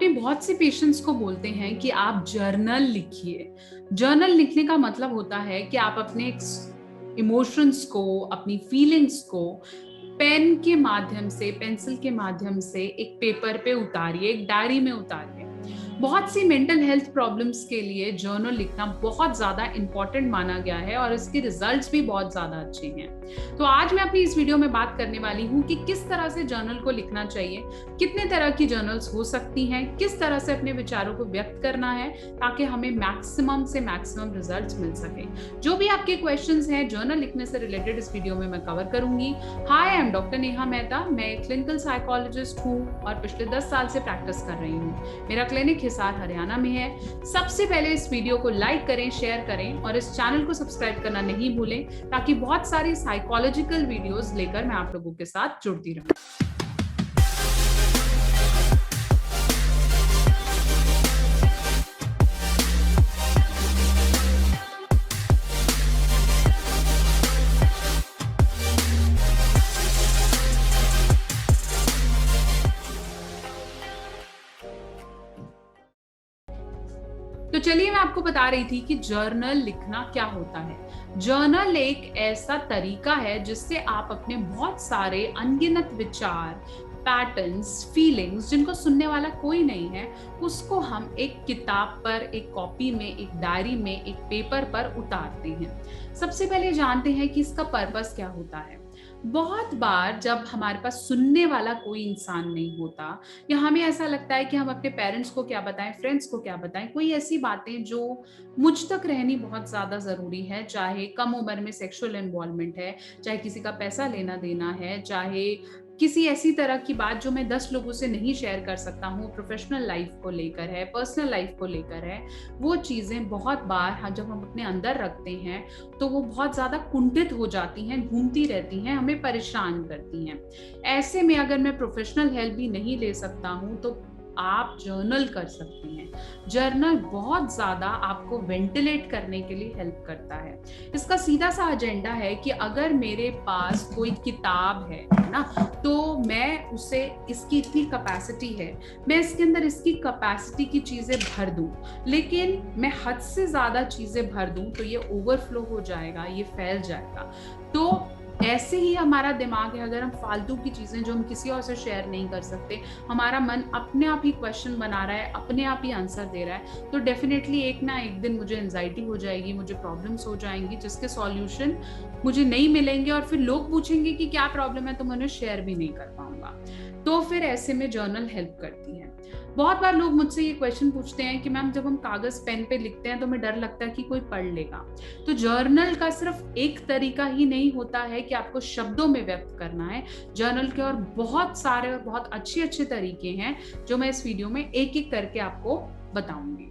अपने बहुत से पेशेंट्स को बोलते हैं कि आप जर्नल लिखिए। जर्नल लिखने का मतलब होता है कि आप अपने इमोशंस को, अपनी फीलिंग्स को पेन के माध्यम से, पेंसिल के माध्यम से एक पेपर पे उतारिए, एक डायरी में उतारिए। बहुत सी मेंटल हेल्थ प्रॉब्लम्स के लिए जर्नल लिखना बहुत ज्यादा इंपॉर्टेंट माना गया है और इसके रिजल्ट्स भी बहुत ज्यादा अच्छे हैं। तो आज मैं अपनी इस वीडियो में बात करने वाली हूँ कि किस तरह से जर्नल को लिखना चाहिए, कितने तरह की जर्नल्स हो सकती हैं, किस तरह से अपने विचारों को व्यक्त करना है ताकि हमें मैक्सिमम से मैक्सिमम रिजल्ट्स मिल सके। जो भी आपके क्वेश्चंस हैं जर्नल लिखने से रिलेटेड इस वीडियो में मैं कवर करूंगी। Hi, I am doctor Neha Mehta. मैं एक क्लिनिकल साइकोलॉजिस्ट हूँ और पिछले 10 साल से प्रैक्टिस कर रही हूँ। मेरा क्लिनिक हिसार हरियाणा में है। सबसे पहले इस वीडियो को लाइक करें, शेयर करें और इस चैनल को सब्सक्राइब करना नहीं भूलें ताकि बहुत सारी साइकोलॉजिकल वीडियोस लेकर मैं आप लोगों के साथ जुड़ती रहूं। तो चलिए मैं आपको बता रही थी कि जर्नल लिखना क्या होता है। जर्नल एक ऐसा तरीका है जिससे आप अपने बहुत सारे अनगिनत विचार, पैटर्न्स, फीलिंग्स जिनको सुनने वाला कोई नहीं है, उसको हम एक किताब पर, एक कॉपी में, एक डायरी में, एक पेपर पर उतारते हैं। सबसे पहले जानते हैं कि इसका पर्पस क्या होता है। बहुत बार जब हमारे पास सुनने वाला कोई इंसान नहीं होता या हमें ऐसा लगता है कि हम अपने पेरेंट्स को क्या बताएं, फ्रेंड्स को क्या बताएं, कोई ऐसी बातें जो मुझ तक रहनी बहुत ज्यादा जरूरी है, चाहे कम उम्र में सेक्सुअल इन्वॉल्वमेंट है, चाहे किसी का पैसा लेना देना है, चाहे किसी ऐसी तरह की बात जो मैं 10 लोगों से नहीं शेयर कर सकता हूँ, प्रोफेशनल लाइफ को लेकर है, पर्सनल लाइफ को लेकर है, वो चीजें बहुत बार जब हम अपने अंदर रखते हैं तो वो बहुत ज्यादा कुंठित हो जाती हैं, घूमती रहती हैं, हमें परेशान करती हैं। ऐसे में अगर मैं प्रोफेशनल हेल्प भी नहीं ले सकता हूँ तो आप जर्नल कर सकते हैं। जर्नल बहुत ज्यादा आपको वेंटिलेट करने के लिए हेल्प करता है। इसका सीधा सा एजेंडा है कि अगर मेरे पास कोई किताब है ना, तो मैं उसे, इसकी इतनी कैपेसिटी है, मैं इसके अंदर इसकी कैपेसिटी की चीजें भर दूं, लेकिन मैं हद से ज्यादा चीजें भर दूं तो ये ओवरफ्लो हो जाएगा, ये फैल जाएगा। तो ऐसे ही हमारा दिमाग है, अगर हम फालतू की चीजें जो हम किसी और से शेयर नहीं कर सकते, हमारा मन अपने आप ही क्वेश्चन बना रहा है, अपने आप ही आंसर दे रहा है, तो डेफिनेटली एक ना एक दिन मुझे एंजाइटी हो जाएगी, मुझे प्रॉब्लम्स हो जाएंगी जिसके सॉल्यूशन मुझे नहीं मिलेंगे और फिर लोग पूछेंगे कि क्या प्रॉब्लम है, तो मैं उन्हें शेयर भी नहीं कर पाऊंगा। तो फिर ऐसे में जर्नल हेल्प करती है। बहुत बार लोग मुझसे ये क्वेश्चन पूछते हैं कि मैम जब हम कागज पेन पे लिखते हैं तो हमें डर लगता है कि कोई पढ़ लेगा। तो जर्नल का सिर्फ एक तरीका ही नहीं होता है कि आपको शब्दों में व्यक्त करना है। जर्नल के और बहुत सारे और बहुत अच्छे अच्छे तरीके हैं जो मैं इस वीडियो में एक एक करके आपको बताऊंगी।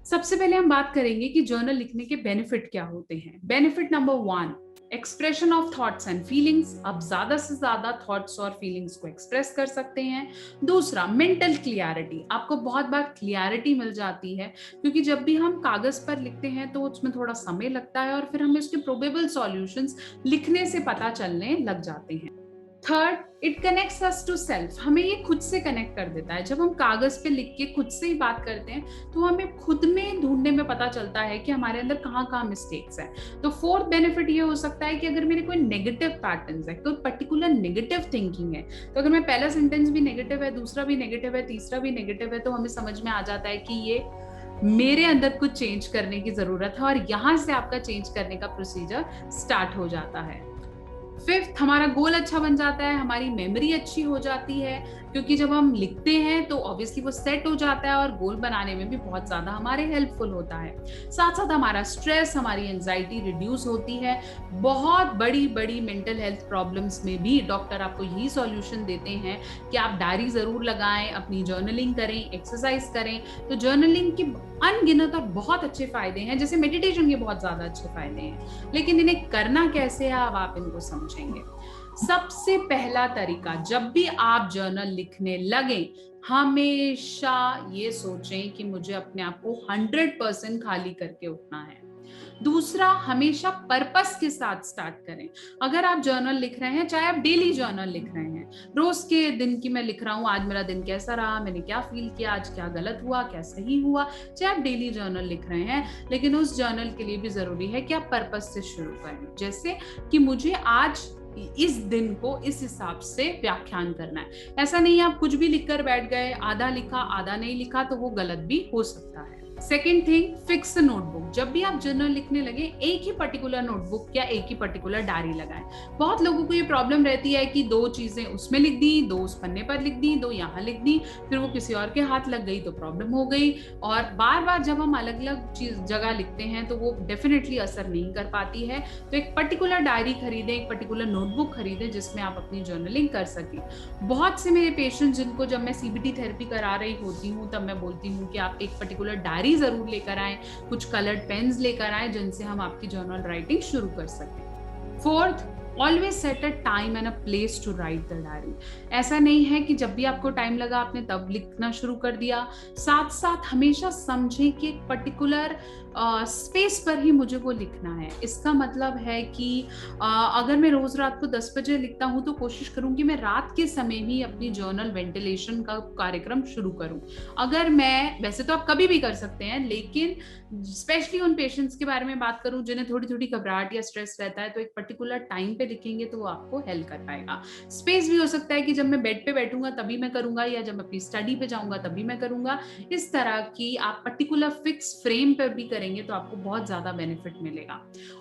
सबसे पहले हम बात करेंगे कि जर्नल लिखने के बेनिफिट क्या होते हैं। Benefit number 1, expression of thoughts and feelings. आप ज्यादा से ज्यादा थॉट्स और फीलिंग्स को एक्सप्रेस कर सकते हैं। दूसरा, मेंटल क्लियरिटी। आपको बहुत बार क्लियरिटी मिल जाती है क्योंकि जब भी हम कागज पर लिखते हैं तो उसमें थोड़ा समय लगता है और फिर हमें उसके प्रोबेबल सॉल्यूशंस लिखने से पता चलने लग जाते हैं। Third, it connects us to self. हमें ये खुद से कनेक्ट कर देता है। जब हम कागज पे लिख के खुद से ही बात करते हैं तो हमें खुद में ढूंढने में पता चलता है कि हमारे अंदर कहाँ कहाँ मिस्टेक्स हैं। तो फोर्थ बेनिफिट ये हो सकता है कि अगर मेरे कोई नेगेटिव पैटर्न्स है, कोई पर्टिकुलर नेगेटिव थिंकिंग है, तो अगर मैं पहला सेंटेंस भी नेगेटिव है, दूसरा भी नेगेटिव है, तीसरा भी नेगेटिव है, तो हमें समझ में आ जाता है कि ये मेरे अंदर कुछ चेंज करने की जरूरत है और यहाँ से आपका चेंज करने का प्रोसीजर स्टार्ट हो जाता है। फिफ्थ, हमारा गोल अच्छा बन जाता है, हमारी मेमोरी अच्छी हो जाती है क्योंकि जब हम लिखते हैं तो ऑब्वियसली वो सेट हो जाता है और गोल बनाने में भी बहुत ज्यादा हमारे हेल्पफुल होता है। साथ साथ हमारा स्ट्रेस, हमारी एंजाइटी रिड्यूस होती है। बहुत बड़ी बड़ी मेंटल हेल्थ प्रॉब्लम्स में भी डॉक्टर आपको यही सॉल्यूशन देते हैं कि आप डायरी जरूर लगाएं, अपनी जर्नलिंग करें, एक्सरसाइज करें। तो जर्नलिंग के अनगिनत और बहुत अच्छे फायदे हैं, जैसे मेडिटेशन के बहुत ज्यादा अच्छे फायदे हैं, लेकिन इन्हें करना कैसे है अब आप इनको समझेंगे। सबसे पहला तरीका, जब भी आप जर्नल लिखने लगे, हमेशा ये सोचें कि मुझे अपने आप को 100% खाली करके उठना है। दूसरा, हमेशा पर्पस के साथ स्टार्ट करें। अगर आप जर्नल लिख रहे हैं, चाहे आप डेली जर्नल लिख रहे हैं, रोज के दिन की मैं लिख रहा हूँ, आज मेरा दिन कैसा रहा, मैंने क्या फील किया, आज क्या गलत हुआ, क्या सही हुआ, चाहे आप डेली जर्नल लिख रहे हैं, लेकिन उस जर्नल के लिए भी जरूरी है कि आप पर्पस से शुरू करें। जैसे कि मुझे आज इस दिन को इस हिसाब से व्याख्यान करना है। ऐसा नहीं है आप कुछ भी लिखकर बैठ गए, आधा लिखा आधा नहीं लिखा, तो वो गलत भी हो सकता है। Second thing, fix notebook. जब भी आप जर्नल लिखने लगे, एक ही पर्टिकुलर नोटबुक या एक ही पर्टिकुलर डायरी लगाएं। बहुत लोगों को ये प्रॉब्लम रहती है कि दो चीजें उसमें लिख दी, दो उस पन्ने पर लिख दी, दो यहाँ लिख दी, फिर वो किसी और के हाथ लग गई तो प्रॉब्लम हो गई। और बार बार जब हम अलग अलग चीज जगह लिखते हैं तो वो डेफिनेटली असर नहीं कर पाती है। तो एक पर्टिकुलर डायरी खरीदें, एक पर्टिकुलर नोटबुक खरीदें जिसमें आप अपनी जर्नलिंग कर सकें। बहुत से मेरे पेशेंट्स जिनको जब मैं सीबीटी थेरेपी करा रही होती हूँ तब मैं बोलती हूँ कि आप एक पर्टिकुलर डायरी जरूर लेकर आए, कुछ कलर्ड पेन्स लेकर आए जिनसे हम आपकी जर्नल राइटिंग शुरू कर सकें। Fourth, always set a time and a place to write the diary. ऐसा नहीं है कि जब भी आपको टाइम लगा आपने तब लिखना शुरू कर दिया। साथ साथ हमेशा समझें कि एक पर्टिकुलर स्पेस पर ही मुझे वो लिखना है। इसका मतलब है कि अगर मैं रोज रात को 10 बजे लिखता हूँ तो कोशिश करूँ कि मैं रात के समय ही अपनी जर्नल वेंटिलेशन का कार्यक्रम शुरू करूँ। अगर मैं, वैसे तो आप कभी भी कर सकते हैं, लेकिन स्पेशली उन पेशेंट्स के बारे में बात करूं जिन्हें थोड़ी थोड़ी घबराहट या स्ट्रेस रहता है, तो एक पर्टिकुलर टाइम पे लिखेंगे तो वो आपको हेल्प कर पाएगा। स्पेस भी हो सकता है कि जब मैं बेड पे बैठूंगा तभी मैं करूंगा, या जब अपनी स्टडी पे जाऊंगा तभी मैं करूंगा। इस तरह की आप पर्टिकुलर फिक्स फ्रेम पर भी करेंगे तो आपको बहुत ज्यादा बेनिफिट मिलेगा।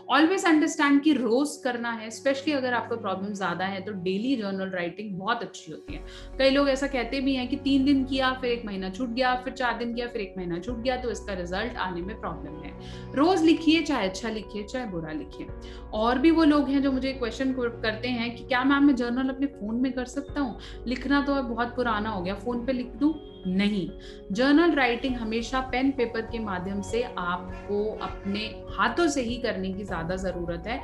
ऑलवेज अंडरस्टैंड कि रोज करना है, स्पेशली अगर आपको प्रॉब्लम ज्यादा है तो डेली जर्नल राइटिंग बहुत अच्छी होती है। कई लोग ऐसा कहते भी हैं कि 3 दिन किया फिर 1 महीना छूट गया, फिर 4 दिन किया फिर 1 महीना छूट गया, तो इसका रिजल्ट आने में प्रॉब्लम है। रोज लिखिए, चाहे अच्छा लिखिए चाहे बुरा लिखिए। और भी वो लोग हैं जो मुझे क्वेश्चन करते हैं कि क्या मैम मैं जर्नल अपने फोन में कर सकता हूँ, लिखना तो अब बहुत पुराना हो गया, फोन पे लिख दूं? नहीं, जर्नल राइटिंग हमेशा पेन पेपर के माध्यम से आपको अपने हाथों से ही करने की ज्यादा जरूरत है।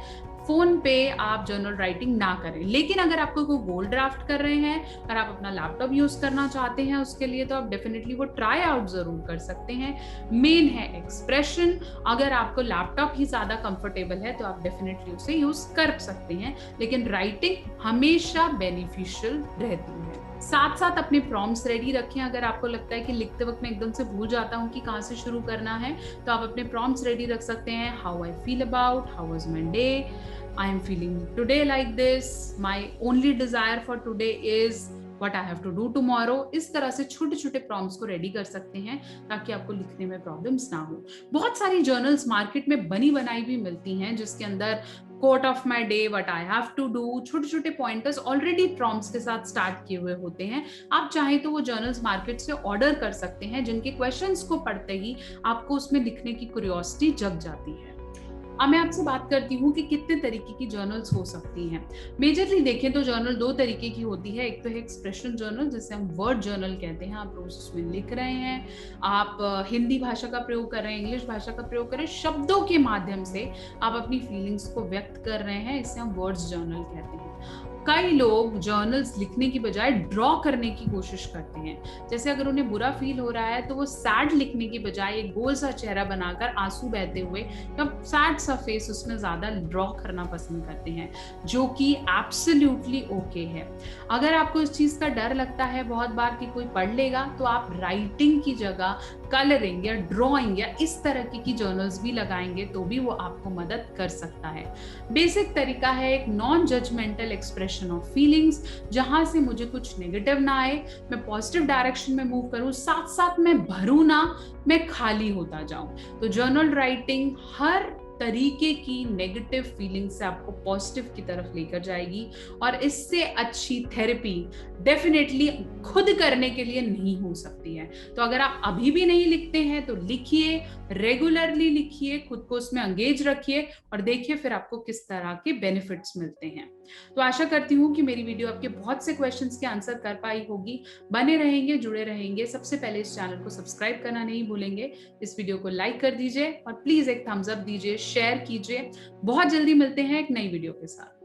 फोन पे आप जर्नल राइटिंग ना करें। लेकिन अगर आपको कोई गोल ड्राफ्ट कर रहे हैं और आप अपना लैपटॉप यूज करना चाहते हैं उसके लिए, तो आप डेफिनेटली वो ट्राई आउट जरूर कर सकते हैं। मेन है एक्सप्रेशन। अगर आपको लैपटॉप ही ज्यादा कंफर्टेबल है तो आप डेफिनेटली उसे यूज कर सकते हैं, लेकिन राइटिंग हमेशा बेनिफिशियल रहती है। साथ साथ अपने प्रॉम्प्ट्स रेडी रखें। अगर आपको लगता है कि लिखते वक्त मैं एकदम से भूल जाता हूँ कि कहाँ से शुरू करना है, तो आप अपने प्रॉम्प्ट्स रेडी रख सकते हैं। How I feel about, how was my day, I am feeling today like this, my only desire for today is what I have to do tomorrow. इस तरह से छोटे छोटे प्रॉम्प्ट्स को रेडी कर सकते हैं ताकि आपको लिखने में प्रॉब्लम्स ना हो। बहुत सारी जर्नल्स मार्केट में बनी बनाई भी मिलती हैं जिसके अंदर quote of my day, what I have to do, छोटे छोटे पॉइंटर्स ऑलरेडी प्रॉम्प्ट्स के साथ स्टार्ट किए हुए होते हैं। आप चाहें तो वो जर्नल्स मार्केट से ऑर्डर कर सकते हैं, जिनके क्वेश्चंस को पढ़ते ही आपको उसमें लिखने की क्यूरियोसिटी जग जाती है। अब मैं आपसे बात करती हूँ कि कितने तरीके की जर्नल्स हो सकती हैं। मेजरली देखें तो जर्नल 2 तरीके की होती है। एक तो है एक्सप्रेशन जर्नल, जिसे हम वर्ड जर्नल कहते हैं। आप रोज उसमें लिख रहे हैं, आप हिंदी भाषा का प्रयोग कर रहे हैं, इंग्लिश भाषा का प्रयोग कर रहे हैं, शब्दों के माध्यम से आप अपनी फीलिंग्स को व्यक्त कर रहे हैं। इसे हम वर्ड्स जर्नल कहते हैं। कई लोग जर्नल्स लिखने की बजाय ड्रॉ करने की कोशिश करते हैं। जैसे अगर उन्हें बुरा फील हो रहा है तो वो सैड लिखने की बजाय एक गोल सा चेहरा बनाकर आंसू बहते हुए या सैड सा फेस उसमें ज्यादा ड्रॉ करना पसंद करते हैं, जो कि एब्सोल्युटली ओके है। अगर आपको इस चीज का डर लगता है बहुत बार कि कोई पढ़ लेगा, तो आप राइटिंग की जगह कलरिंग या ड्रॉइंग या इस तरह की जर्नल्स भी लगाएंगे तो भी वो आपको मदद कर सकता है। बेसिक तरीका है एक non judgemental expression of feelings, जहां से मुझे कुछ नेगेटिव ना आए, मैं पॉजिटिव डायरेक्शन में मूव करूं, साथ साथ मैं भरूं ना, मैं खाली होता जाऊं। तो जर्नल राइटिंग हर तरीके की नेगेटिव फीलिंग से आपको पॉजिटिव की तरफ लेकर जाएगी, और इससे अच्छी थेरेपी डेफिनेटली खुद करने के लिए नहीं हो सकती है। तो अगर आप अभी भी नहीं लिखते हैं तो लिखिए, रेगुलरली लिखिए, खुद को उसमें एंगेज रखिए और देखिए फिर आपको किस तरह के बेनिफिट्स मिलते हैं। तो आशा करती हूँ कि मेरी वीडियो आपके बहुत से क्वेश्चंस के आंसर कर पाई होगी। बने रहेंगे, जुड़े रहेंगे। सबसे पहले इस चैनल को सब्सक्राइब करना नहीं भूलेंगे। इस वीडियो को लाइक कर दीजिए और प्लीज एक थम्स अप दीजिए, शेयर कीजिए। बहुत जल्दी मिलते हैं एक नई वीडियो के साथ।